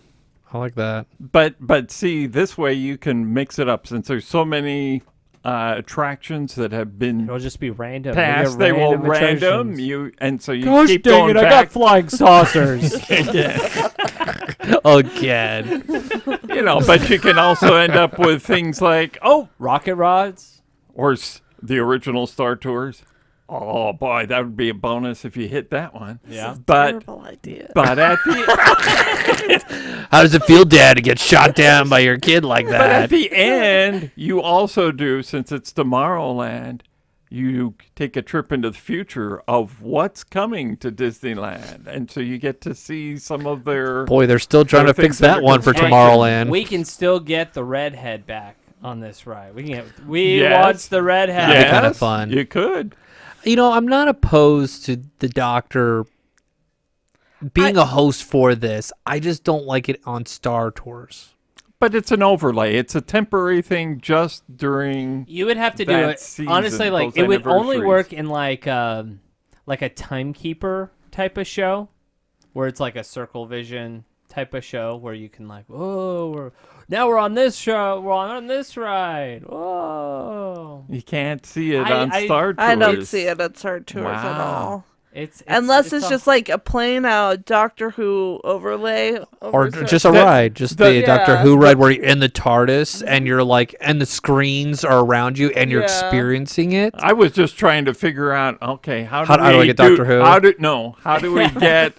I like that. But see, this way you can mix it up since there's so many attractions that have been It'll just be random. passed. Maybe They will random random attractions. so you Gosh keep dang going it! I back. got flying saucers. Again. But you can also end up with things like Rocket rods. or the original Star Tours. Oh boy, that would be a bonus if you hit that one. Yeah. But Terrible idea. but at the How does it feel, Dad, to get shot down by your kid like but at that? the end, you also do, since it's Tomorrowland, you take a trip into the future of what's coming to Disneyland, and so you get to see some of their. Boy, they're still trying to There are fix things that that are one for constructed. Tomorrowland. We can still get the redhead back on this ride. We Yes. watch the redhead. That'd be kinda Yes, fun. You could. You know, I'm not opposed to the Doctor being a host for this. I just don't like it on Star Tours. But it's an overlay. It's a temporary thing just during. You would have to do that it season, honestly. Like those it would only anniversaries. work in like a timekeeper type of show, where it's like a circle vision type of show where you can like, whoa, we're on this show, we're on this ride. Whoa, You can't see it I- on I- Star Tours. I don't see it at Star Tours at Wow. all. it's Unless it's a- just like a plain out Doctor Who overlay. Or over just a The- ride, just the- the Doctor yeah. Who ride where you're in the TARDIS and you're like, and the screens are around you and you're Yeah. experiencing it. I was just trying to figure out. Okay, how How do I get Doctor Who? How do we get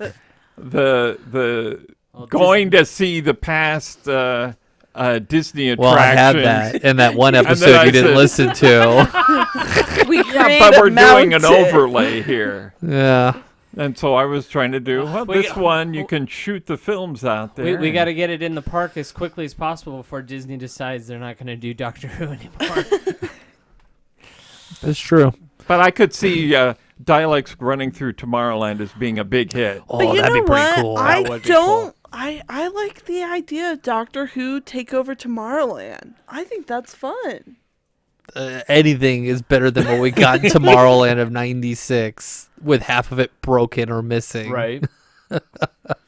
the Well, going to see the past Disney attractions? Well, I had that in that one then episode I you didn't said- listen to. We Yeah, but we're doing an overlay here. Yeah. And so I was trying to do, well, We- this one, you can shoot the films out there. we got to get it in the park as quickly as possible before Disney decides they're not going to do Doctor Who anymore. That's true. But I could see dialects running through Tomorrowland as being a big hit. Oh, But you that'd be know pretty what? cool. I That would be don't. I like the idea of Doctor Who take over Tomorrowland. I think that's fun. Anything is better than what we got in Tomorrowland of '96, with half of it broken or missing. Right.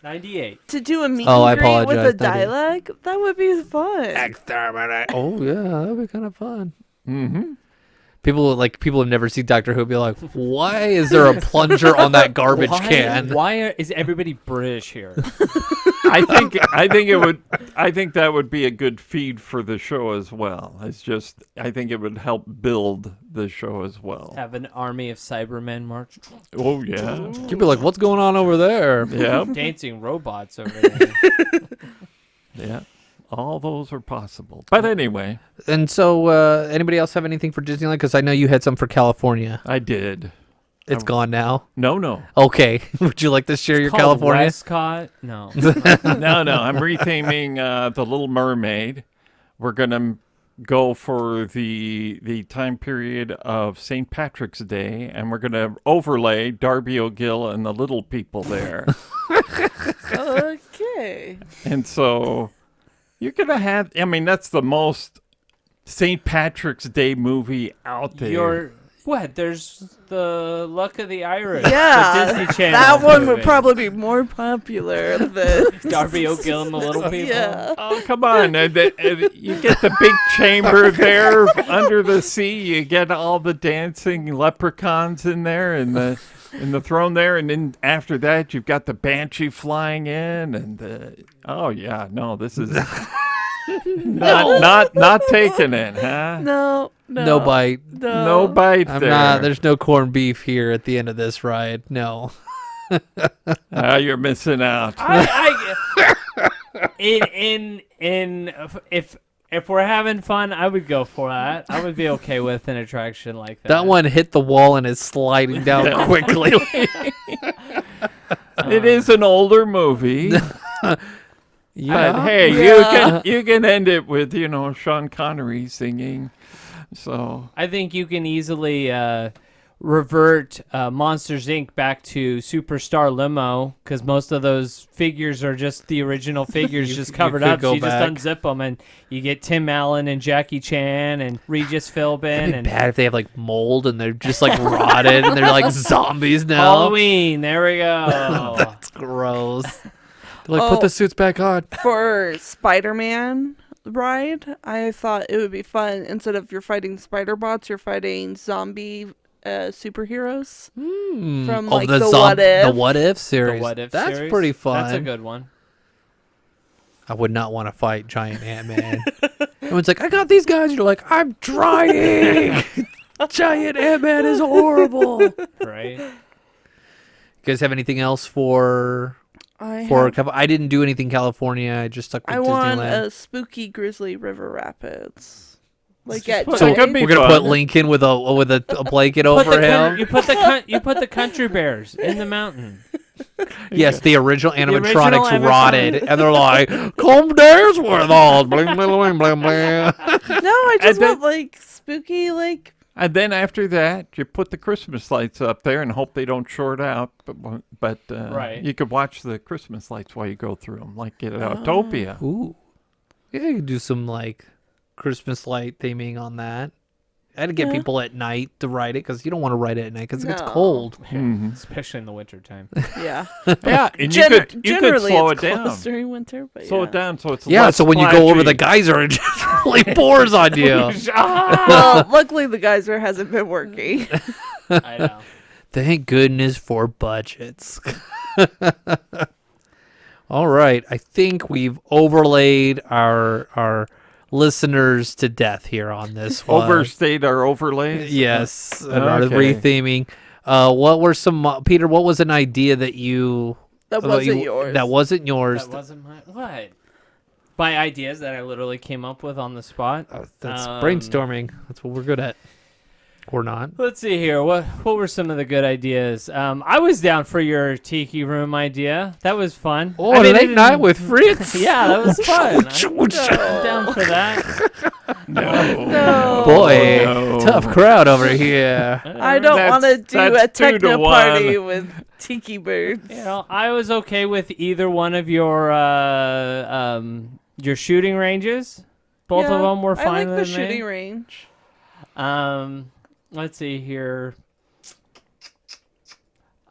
98. To do a meet Oh, I and greet with apologize, a 98. dialect, that would be fun. Exterminate. Oh yeah, that'd be kind of fun. Mm-hmm. People have never seen Doctor Who be like, why is there a plunger on that garbage can? Why is everybody British here? I think that would be a good feed for the show as well. I think it would help build the show as well. Have an army of Cybermen march. Oh yeah. You'd be like, what's going on over there? Yeah. Dancing robots over there. Yeah. All those are possible. But anyway, And so, anybody else have anything for Disneyland? Because I know you had some for California. I did. It's gone now. No. Okay. Would you like to share your Called California? Westcott? No. No. I'm retheming The Little Mermaid. We're gonna go for the time period of St. Patrick's Day, and we're gonna overlay Darby O'Gill and the little people there. Okay. And so you're gonna have. I mean, that's the most St. Patrick's Day movie out there. What? There's the Luck of the Irish. Yeah, The Disney Channel. that one would movie. probably be more popular than Darby O'Gill and the Little People. Yeah. Oh, come on. You get the big chamber there under the sea. You get all the dancing leprechauns in there and the throne there. And then after that, you've got the banshee flying in. And oh, yeah. No, this is not taking it, huh? no. No bite. No bite I'm there. not. There's no corned beef here at the end of this ride. No. You're missing out. If we're having fun, I would go for that. I would be okay with an attraction like that. That one hit the wall and is sliding down quickly. It is an older movie. Yeah. But hey, Yeah. you can end it with, Sean Connery singing. So I think you can easily revert Monsters Inc. back to Superstar Limo because most of those figures are just the original figures just covered could up. go So you back. just unzip them and you get Tim Allen and Jackie Chan and Regis Philbin It'd be and bad if they have like mold and they're just like rotted and they're like zombies now. Halloween. There we go. That's gross. They're like, put the suits back on. For Spider-Man ride, I thought it would be fun. Instead of you're fighting spider bots, you're fighting zombie superheroes from like the What If. The What If series. The What If That's series. pretty fun. That's a good one. I would not want to fight Giant Ant-Man. Everyone's like, I got these guys. You're like, I'm trying. Giant Ant-Man is horrible. Right? You guys have anything else for I I didn't do anything California. I just stuck with want Disneyland. a spooky Grizzly River Rapids. Like Just at put- So That could be we're gonna fun. put Lincoln with a blanket Put over the him. you put the country bears in the mountain. Yes, the original animatronics original rotted, and they're like, "Come dance with us, bling bling bling bling bling." No, I just then- want like spooky like And then after that, you put the Christmas lights up there and hope they don't short out. But Right. you could watch the Christmas lights while you go through them, like at Autopia. Ooh, yeah, you could do some like Christmas light theming on that. I had to get people at night to ride it because you don't want to ride it at night because it gets No. cold. Especially in the wintertime. yeah. Yeah, and you could Generally slow it it's down. closed during winter, but Slow yeah. it down so it's Yeah, less so when you go over the splashy. geyser, it just really pours on you. Well, luckily the geyser hasn't been working. I know. Thank goodness for budgets. All right, I think we've overlaid our listeners to death here on this one. Overstayed our overlays. Yes, and our Okay. retheming. What were some Peter? What was an idea that you That wasn't yours. That wasn't yours. That wasn't my what? By ideas that I literally came up with on the spot. That's Um, brainstorming. That's what we're good at. Or not. Let's see here. What were some of the good ideas? I was down for your tiki room idea. That was fun. Oh, I mean, late it night didn't- with Fritz. Yeah, that was fun. I'm down for that. No. Boy, no. tough crowd over here. I don't That's- want to do a that's 2 to techno 1. party with tiki birds. You know, I was okay with either one of your shooting ranges. Both of them were fine. I like the with me. shooting range. Let's see here.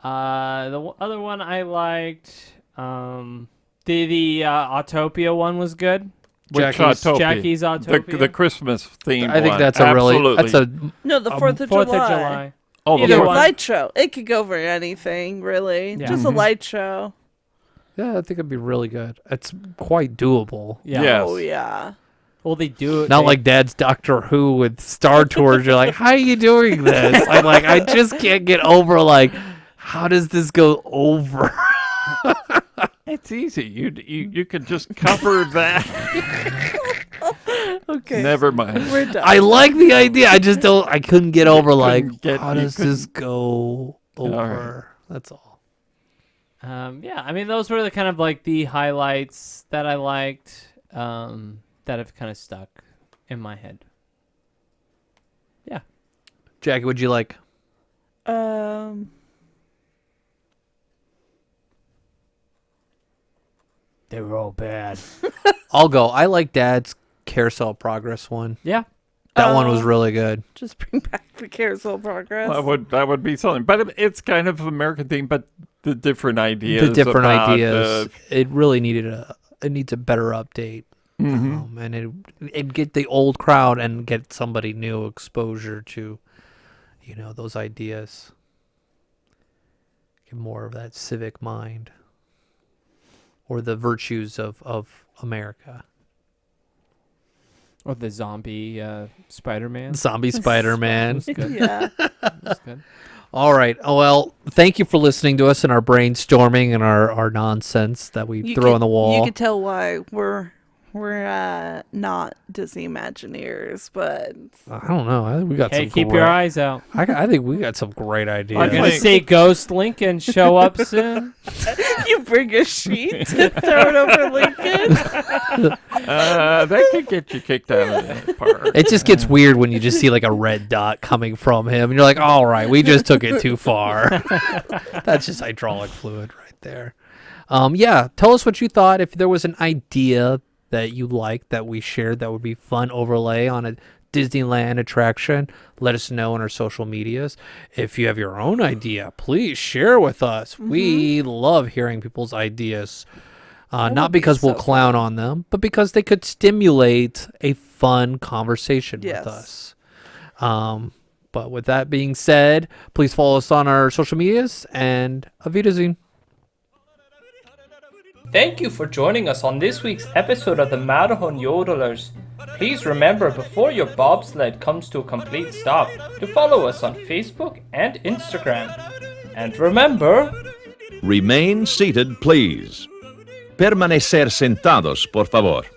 Other one I liked. The Autopia one was good. Which Jackie's- Autopia? Jackie's Autopia. The Christmas theme. I think one. that's a really Absolutely. that's a No, the 4th of 4th July. of July. Oh, the Either fourth- one. Light show. It could go for anything, really. Yeah. Just a light show. yeah. I think it'd be really good. It's quite doable. Yeah. Yes. Oh, yeah. Well, they do it. Not they- like Dad's Doctor Who with Star Tours. You're like, how are you doing this? I'm like, I just can't get over like, how does this go over? It's easy. You could just cover that. Okay. Never mind. We're done. I like the idea. I just don't. I couldn't get over like, get- how you does this go over? right. That's all. Yeah, I mean, those were the kind of like the highlights that I liked. That have kind of stuck in my head. Yeah. Jackie, would you like? They were all bad. I'll go. I like Dad's Carousel Progress one. Yeah. That one was really good. Just bring back the carousel progress. That would be something. But it's kind of American theme, but the different ideas. The different about, ideas. It really needed it needs a better update. Mhm. And it'd get the old crowd and get somebody new exposure to, those ideas. Get more of that civic mind. Or the virtues of America. Or the zombie Spider-Man. Zombie Spider-Man. Yeah. That's good. All right. Oh, well, thank you for listening to us and our brainstorming and our nonsense that we throw on the wall. You could tell why we're not Disney Imagineers, but I don't know. I think we got Hey, some keep great, your eyes out. I think we got some great ideas. I'm gonna think- say Ghost Lincoln show up soon. you bring a sheet to throw it over Lincoln. That could get you kicked out of that part. It just gets weird when you just see like a red dot coming from him, and you're like, "All right, we just took it too far." That's just hydraulic fluid right there. Yeah, tell us what you thought. If there was an idea that you liked that we shared that would be fun overlay on a Disneyland attraction, let us know on our social medias. If you have your own idea, please share with us. We love hearing people's ideas. Not would be because we'll so clown on them, but because they could stimulate a fun conversation Yes. with us. But with that being said, please follow us on our social medias and Auf Wiedersehen. Thank you for joining us on this week's episode of the Matterhorn Yodelers. Please remember before your bobsled comes to a complete stop to follow us on Facebook and Instagram. And remember, Remain seated, please. Permanecer sentados, por favor.